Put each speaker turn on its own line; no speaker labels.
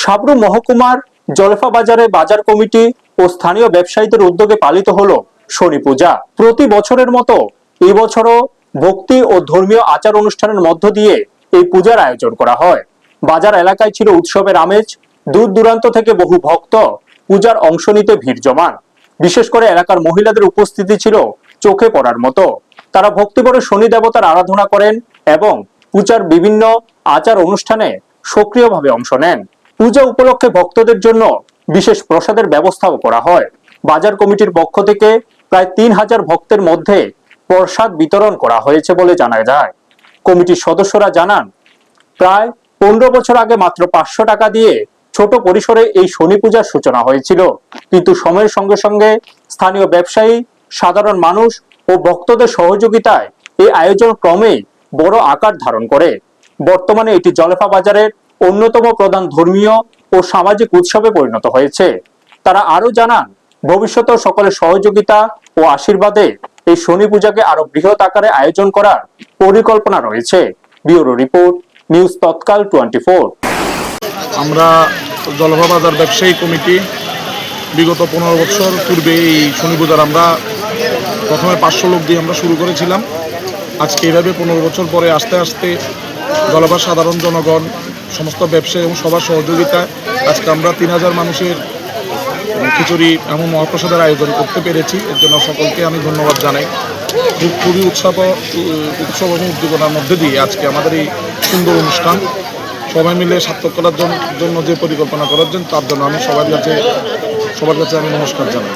সাবরু মহকুমার জলফা বাজারে বাজার কমিটি ও স্থানীয় ব্যবসায়ীদের উদ্যোগে পালিত হলো শনি পূজা। প্রতি বছরের মতো এই বছরও ভক্তি ও ধর্মীয় আচার অনুষ্ঠানের মধ্য দিয়ে এই পূজার আয়োজন করা হয়। বাজার এলাকায় ছিল উৎসবের আমেজ। দূর দূরান্ত থেকে বহু ভক্ত পূজার অংশ নিতে ভিড় জমান। বিশেষ করে এলাকার মহিলাদের উপস্থিতি ছিল চোখে পড়ার মতো। তারা ভক্তিভরে শনি দেবতার আরাধনা করেন এবং পূজার বিভিন্ন আচার অনুষ্ঠানে সক্রিয়ভাবে অংশ নেন। পূজা উপলক্ষে ভক্তদের জন্য বিশেষ প্রসাদের ব্যবস্থাও করা হয়। বাজার কমিটির পক্ষ থেকে প্রায় 3000 ভক্তের মধ্যে প্রসাদ বিতরণ করা হয়েছে বলে জানা যায়। কমিটির সদস্যরা জানান, প্রায় 15 বছর আগে মাত্র 500 টাকা দিয়ে ছোট পরিসরে এই শনি পূজার সূচনা হয়েছিল, কিন্তু সময়ের সঙ্গে সঙ্গে স্থানীয় ব্যবসায়ী, সাধারণ মানুষ ও ভক্তদের সহযোগিতায় এই আয়োজন ক্রমে বড় আকার ধারণ করে। বর্তমানে এটি জলফা বাজারের অন্যতম প্রধান ধর্মীয় ও সামাজিক উৎসবে পরিণত হয়েছে। তারা আরো জানান, ভবিষ্যতেও সকলের সহযোগিতা ও আশীর্বাদে এই শনি পূজাকে আরো বৃহৎ আকারে আয়োজন করার পরিকল্পনা রয়েছে। ব্যুরো রিপোর্ট, নিউজ তৎকাল 24।
আমরা জলফা বাজার ব্যবসায়ী কমিটি বিগত 15 বছর পূর্বে এই শনি পূজার আমরা প্রথমে 500 লোক দিয়ে আমরা শুরু করেছিলাম। আজকে এইভাবে 15 বছর পরে আস্তে আস্তে জলফার সাধারণ জনগণ, সমস্ত ব্যবসায়ী এবং সবার সহযোগিতায় আজকে আমরা 3000 মানুষের খিচুড়ি এমন মহাপ্রসাদের আয়োজন করতে পেরেছি। এর জন্য সকলকে আমি ধন্যবাদ জানাই। খুবই উৎসব এবং উদ্দীপনার মধ্যে দিয়ে আজকে আমাদের এই সুন্দর অনুষ্ঠান সবাই মিলে সার্থক করার জন্য যে পরিকল্পনা করার জন্য তার জন্য আমি সবার কাছে আমি নমস্কার জানাই।